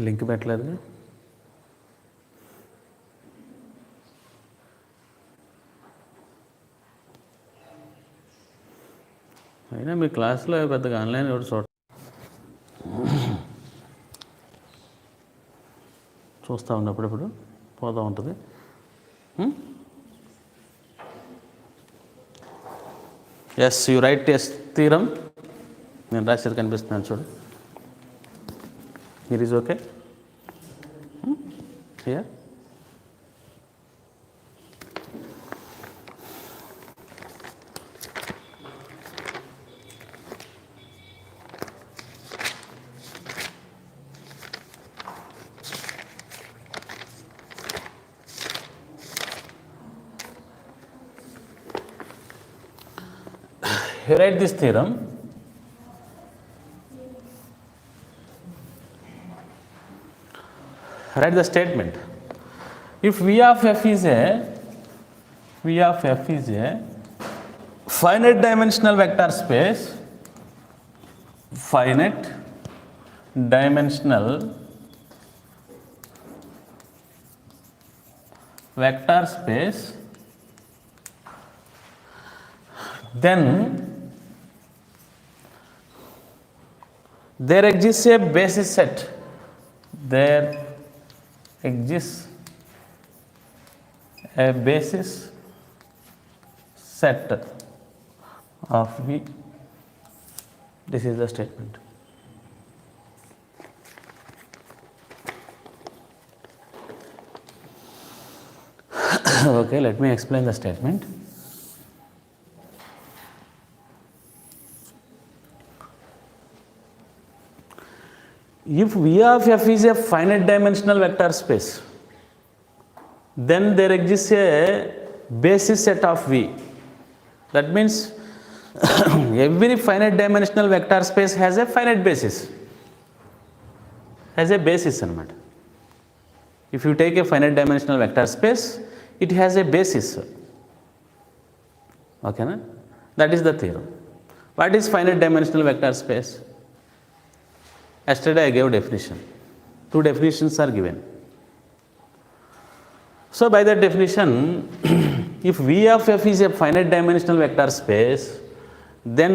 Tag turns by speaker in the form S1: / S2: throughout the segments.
S1: Link పెట్టలేదు. అయినా మీ క్లాస్లో పెద్దగా ఆన్లైన్ ఎవరు చూస్తూ ఉన్నప్పుడప్పుడు పోతూ ఉంటుంది. Yes, you write test theorem. నేను రాసేది కనిపిస్తున్నాను చూడు. Here is okay? Here? Here write this theorem. Write the statement. If V of f is a finite dimensional vector space, finite dimensional vector space, then there exists a basis set. There exists a basis set of V. This is the statement. Okay, let me explain the statement. If V of f is a finite dimensional vector space, then there exists a basis set of V. That means every finite dimensional vector space has a finite basis, has a basis anamata. If you take a finite dimensional vector space, it has a basis. Okay na? That is the theorem. What is finite dimensional vector space? Yesterday I gave definition. 2 definitions are given. So by that definition, if V of f is a finite dimensional vector space, then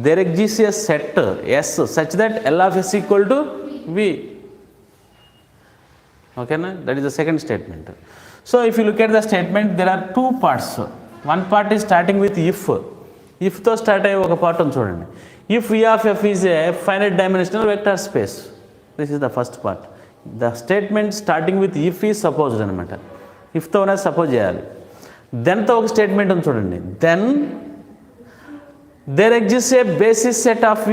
S1: there exists a set S such that L of s equal to V. Okay na? That is the second statement. So if you look at the statement, there are 2 parts. One part is starting with if. If to start ayi oka part on chudandi. If V of f is a finite dimensional vector space, this is the first part. The statement starting with if is supposed anamata. If to una suppose cheyali. Then to oka statement on chudandi. Then there exists a basis set of V.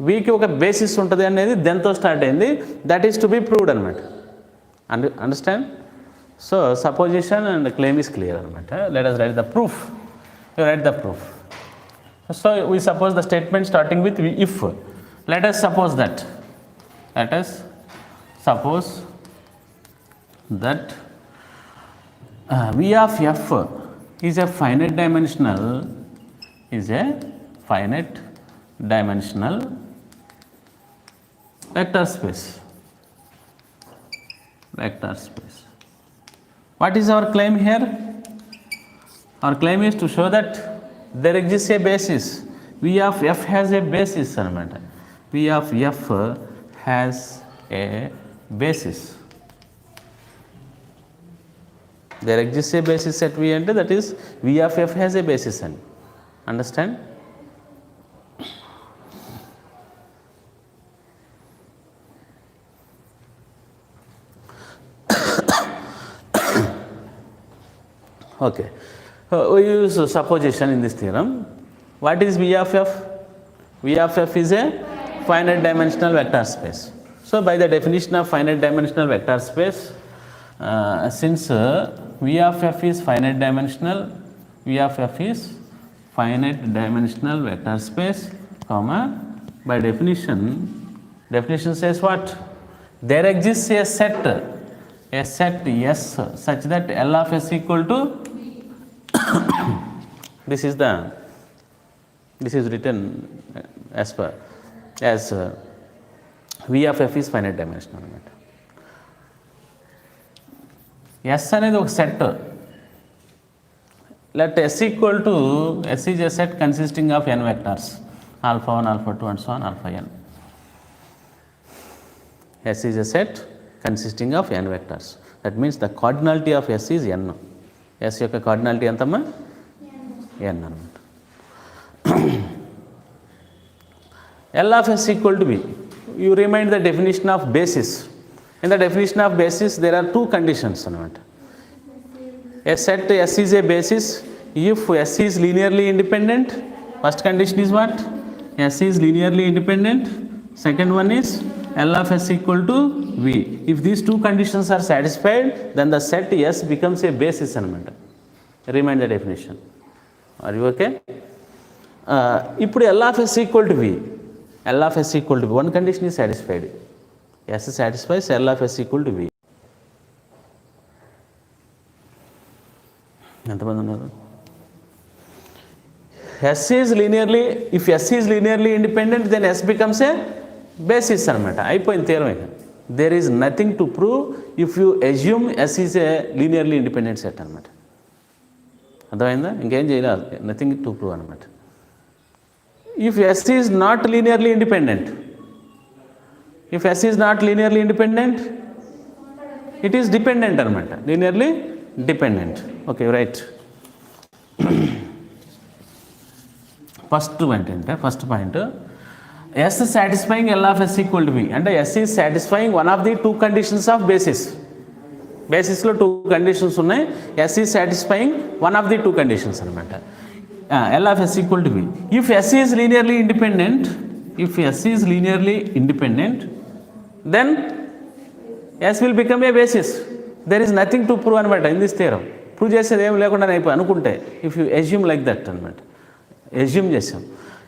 S1: V ki oka basis untadi anedi then to start ayindi. That is to be proved anamata. Understand? So supposition and claim is clear anamata. Let us write the proof. You write the proof. So we suppose the statement starting with if. Let us suppose that V of f is a finite dimensional vector space. What is our claim here? Our claim is to show that there exists a basis. V of f has a basis anamata. V of f has a basis. There exists a basis set V and that is V of f has a basis. Understand? Okay. We use supposition in this theorem. What is V of f? V of f is a finite dimensional vector space. So by the definition of finite dimensional vector space, since V of f is finite dimensional vector space, comma, by definition says what? There exists a set S such that L of s equal to this is written as V of f is finite dimension అనమాట. S అనేది ఒక set. Let S equal to S is a set consisting of n vectors alpha 1, alpha 2 and so on alpha n. S is a set consisting of n vectors. That means the cardinality of S is n. S యొక్క cardinality ఎంతమ్మా? n అనమాట. L of S equal to V. You remind the definition of basis. In the definition of basis, there are two conditions అనమాట. A set S is a basis if S is linearly independent. First condition is what? S is linearly independent. Second one is L of S equal to V. If these two conditions are satisfied, then the set S becomes a basis అనమాట. Remind the definition. Are you okay? ఇప్పుడు L of S equal to V. L of S equal to V. One condition is satisfied. S satisfies L of S equal to V. ఎంతమంది ఉన్నారు? S is linearly, if S is linearly independent, then S becomes a basis అనమాట. అయిపోయింది theorem ఇక. There is nothing to prove if you assume S is a linearly independent set అనమాట. అర్థమైందా? ఇంకేం చేయలేదు. Nothing to prove అనమాట. If S is not linearly independent, if S is not linearly independent, it is dependent అనమాట. Linearly dependent. Okay, right. First point S satisfying L of S equal to V. అంటే S is satisfying one of the two conditions of basis. బేసిస్లో two conditions ఉన్నాయి. S is satisfying one of the two conditions అనమాట. L of S equal to V. If S is linearly independent, then S will become a basis. There is nothing to prove అనమాట in this theorem. Prove చేసేది ఏం లేకుండా అయిపోయి అనుకుంటే, if you assume like that అనమాట. Assume చేసాం.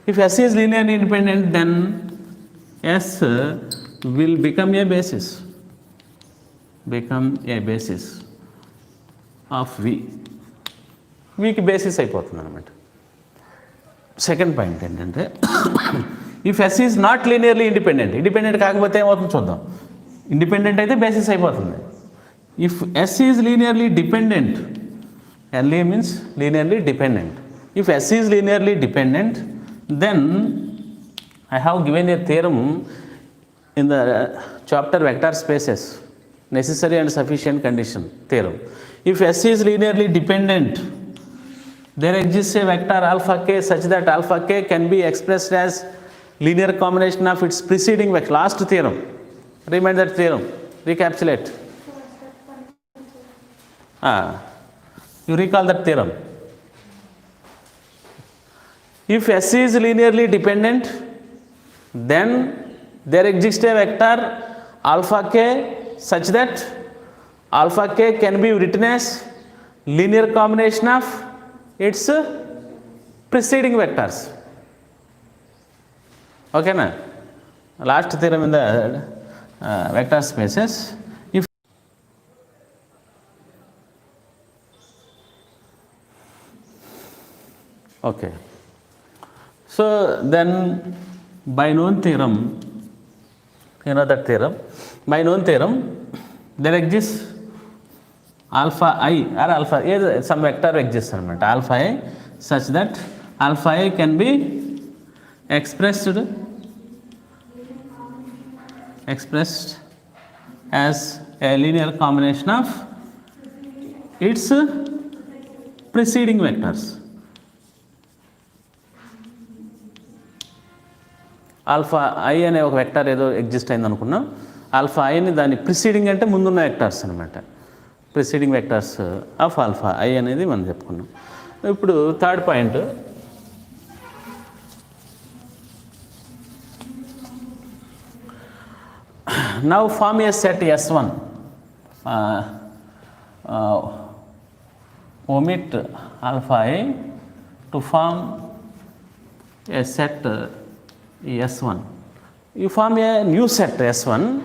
S1: If S is linearly independent, then S will become a basis. Of V. Vకి basis అయిపోతుంది అనమాట. సెకండ్ పాయింట్ ఏంటంటే, if S is not linearly independent, independent కాకపోతే ఏమవుతుంది చూద్దాం. ఇండిపెండెంట్ అయితే బేసిస్ అయిపోతుంది. If S is linearly dependent, LE means linearly dependent. If S is linearly dependent, then I have given a theorem in the chapter vector spaces, necessary and sufficient condition theorem. If S is linearly dependent, there exists a vector alpha k such that alpha k can be expressed as linear combination of its preceding vector. Last theorem. Remind that theorem. Recapitulate. You recall that theorem. If S is linearly dependent, then there exists a vector alpha k such that alpha k can be written as linear combination of its preceding vectors. Okay na? Last theorem in the vector spaces. If okay, so then by known theorem, you know that theorem, by known theorem, there exists alpha I or alpha A, some vector exists అనమాట, alpha I, such that alpha I can be expressed as a linear combination of its preceding vectors. Alpha I అనే ఒక vector ఏదో exist అయింది అనుకున్నాం. Alpha ఐని దాని preceding అంటే ముందున్న vectors అనమాట. Preceding vectors of alpha I అనేది మనం చెప్పుకున్నాం. ఇప్పుడు third point, now form a set S1. omit alpha I to form a set S1. You form a new set S1.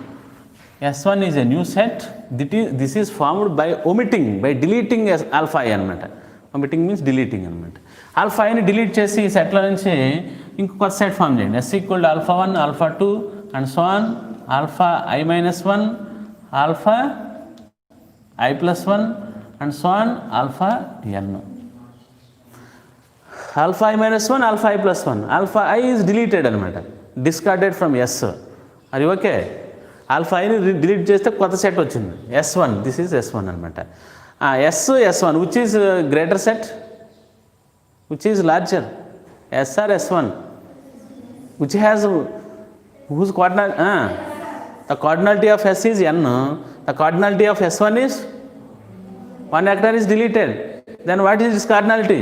S1: S1 is a new set. This is formed by omitting, by deleting alpha I అనమాట. omitting means deleting అనమాట. Alpha ఐని delete చేసి ఈ సెట్లో నుంచి ఇంకొక set form చేయండి. S equal to alpha 1, alpha 2 and so on alpha I minus 1, alpha I plus 1, and so on alpha n. Alpha I minus 1, alpha I plus 1. Alpha I is deleted anamata, discarded from S. Are you okay? Alpha I ni delete cheste kotta set vachindi, S1. This is S1 anamata. S1, which is greater set, which is larger, S or S1, which has whose coordinate, the cardinality of S is n, the cardinality of S1 is, one vector is deleted, then what is its cardinality?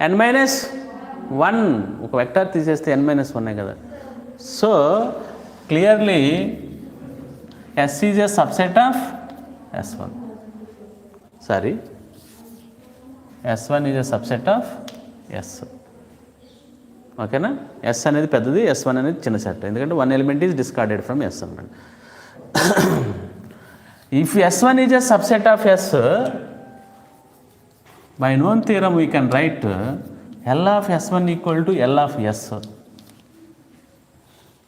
S1: N minus 1, ఒక vector తీసేస్తే n minus 1 కదా. So clearly S is a subset of S1. Sorry, S1 is a subset of S. ఓకేనా? S అనేది పెద్దది, S1 అనేది చిన్న set, ఎందుకంటే one element is discarded from S అన్నమాట. If S1 is a subset of S, by known theorem we can write L of S1 equal to L of S.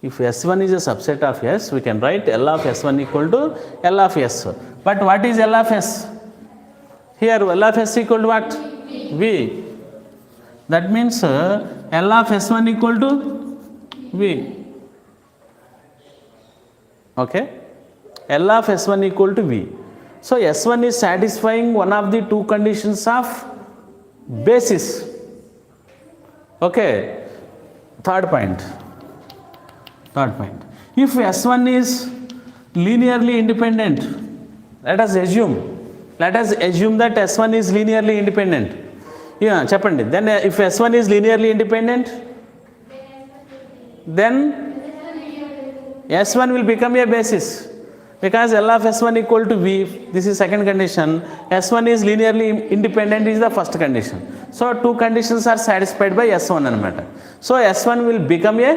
S1: If S1 is a subset of S, we can write L of S1 equal to L of S. But what is L of S? Here L of S equal to what? V. That means L of S1 equal to V. Okay? L of S1 equal to V. So S1 is satisfying one of the two conditions of basis. Okay? Third point. If S1 is linearly independent, let us assume that S1 is linearly independent. Yeah, చెప్పండి. Then if S1 is linearly independent, then S1 will become a basis, because L of S1 equal to V. This is second condition. S1 is linearly independent is the first condition. So two conditions are satisfied by S1 anamata. So S1 will become a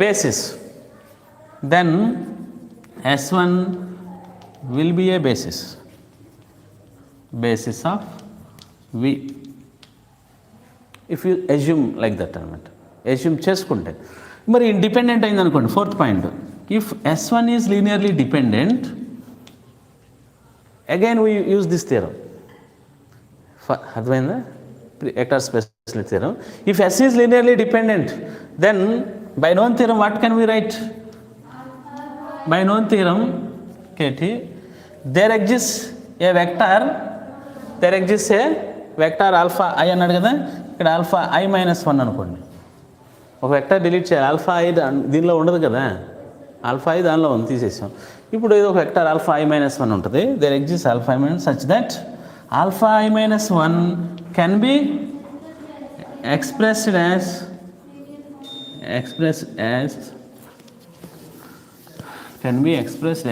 S1: basis. Then S1 will be a basis of V. If you assume like that anamata, assume చేసుకుంటే మరి independent అయింది అనుకోండి. Fourth point, if S1 is linearly dependent, again we use this theorem. అర్థమైందా? Vector special theorem. If S is linearly dependent, then by known theorem what can we write? By known theorem, KT, there exists a vector alpha I అన్నాడు కదా, ఇక్కడ alpha I minus 1 అనుకోండి. ఒక vector delete చేయాలి, alpha I దీనిలో ఉండదు కదా, alpha I దానిలో ఉంది, తీసేసాం. ఇప్పుడు ఏదో ఒక వెక్టర్ ఆల్ఫా I minus 1 ఉంటుంది. There exist alpha I minus such that alpha I minus 1 can be expressed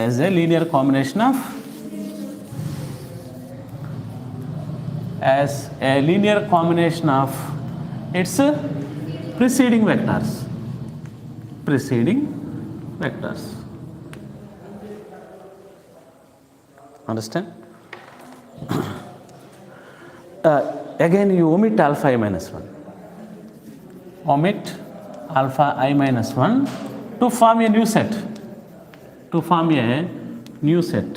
S1: as a linear combination of its preceding vectors. Understand? Again you omit alpha I minus 1. Omit alpha I minus 1 to form a new set.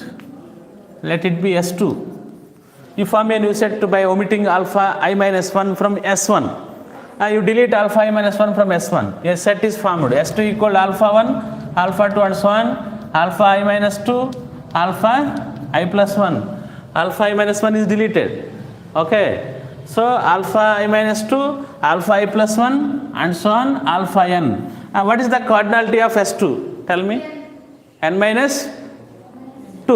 S1: Let it be S2. You form a new set by omitting alpha I minus 1 from S1. You delete alpha I minus 1 from S1. A set is formed. S2 equal alpha 1, alpha 2 and so on. Alpha I minus 2, alpha I plus 1. Alpha I minus 1 is deleted. Okay. So alpha I minus 2, alpha I plus 1 and so on alpha n. What is the cardinality of S2? Tell me. N minus 2.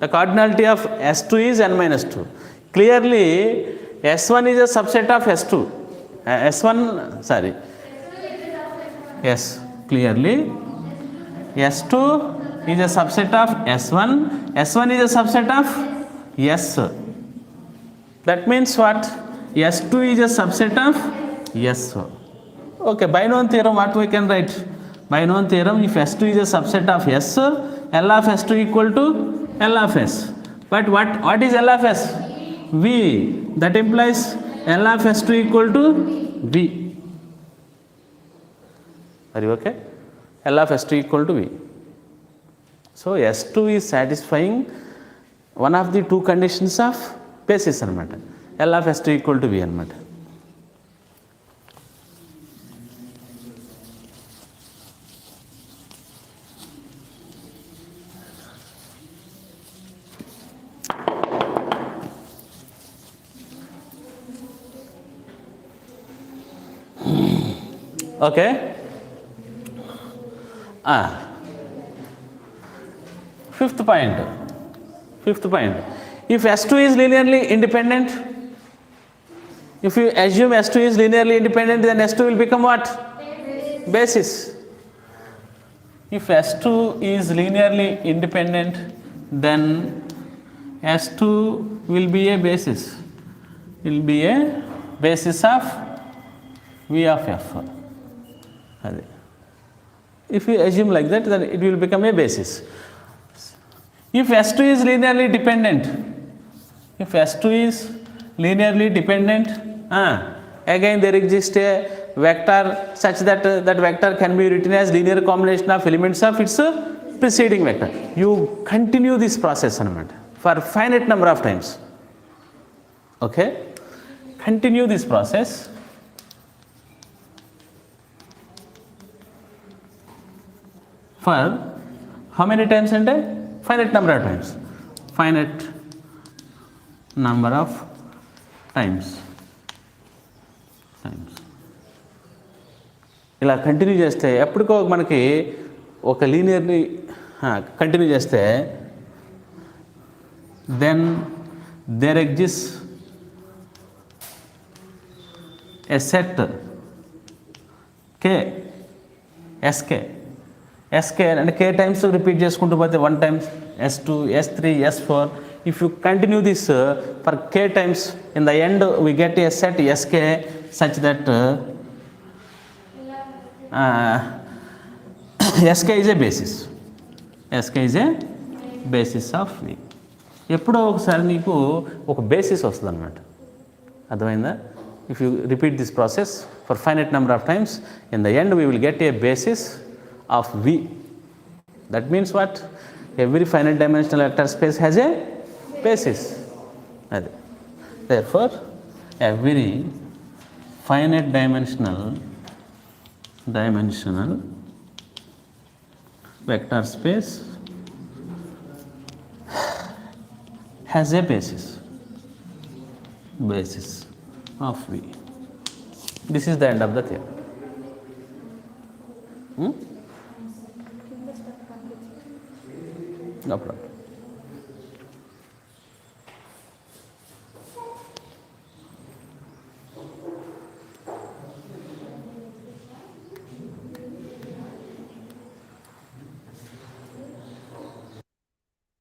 S1: The cardinality of S2 is n minus 2. Clearly S1 is a subset of S2. Yes, clearly S2 is a subset of S1. S1 is a subset of S. That means what? S2 is a subset of S. Okay, by known theorem what we can write? By known theorem, if S2 is a subset of S, L of S2 equal to L of S. But what is L of S? V. That implies L of S2 equal to V. Are you okay? L of S2 equal to V. So S2 is satisfying one of the two conditions of basis anamata. L of S2 equal to V anamata. Okay. Fifth point. If S2 is linearly independent, if you assume S2 is linearly independent, then S2 will become what? Basis. If S2 is linearly independent, then S2 will be a basis. Will be a basis of V of F. If you assume like that, then it will become a basis. If S2 is linearly dependent, again there exists a vector such that that vector can be written as linear combination of elements of its preceding vector. You continue this process for finite number of times. Okay? Continue this process. For how many times and finite number of times. Finite number of times. ఇలా continue చేస్తే ఎప్పటికో మనకి ఒక లీనియర్ని continue చేస్తే then there exist a set K S K అంటే K times repeat చేసుకుంటూ పోతే 1 times S2, S3, S4. If you continue this for k times, in the end we get a set Sk such that Sk is a basis. Sk is a basis of V. ఎప్పుడో ఒకసారి నీకు ఒక basis వస్తుంది అనమాట. అర్థమైందా? If you repeat this process for finite number of times, in the end we will get a basis of V. That means what? Every finite dimensional vector space has a basis. Therefore, every finite dimensional vector space has a basis of V. This is the end of the theorem. No problem.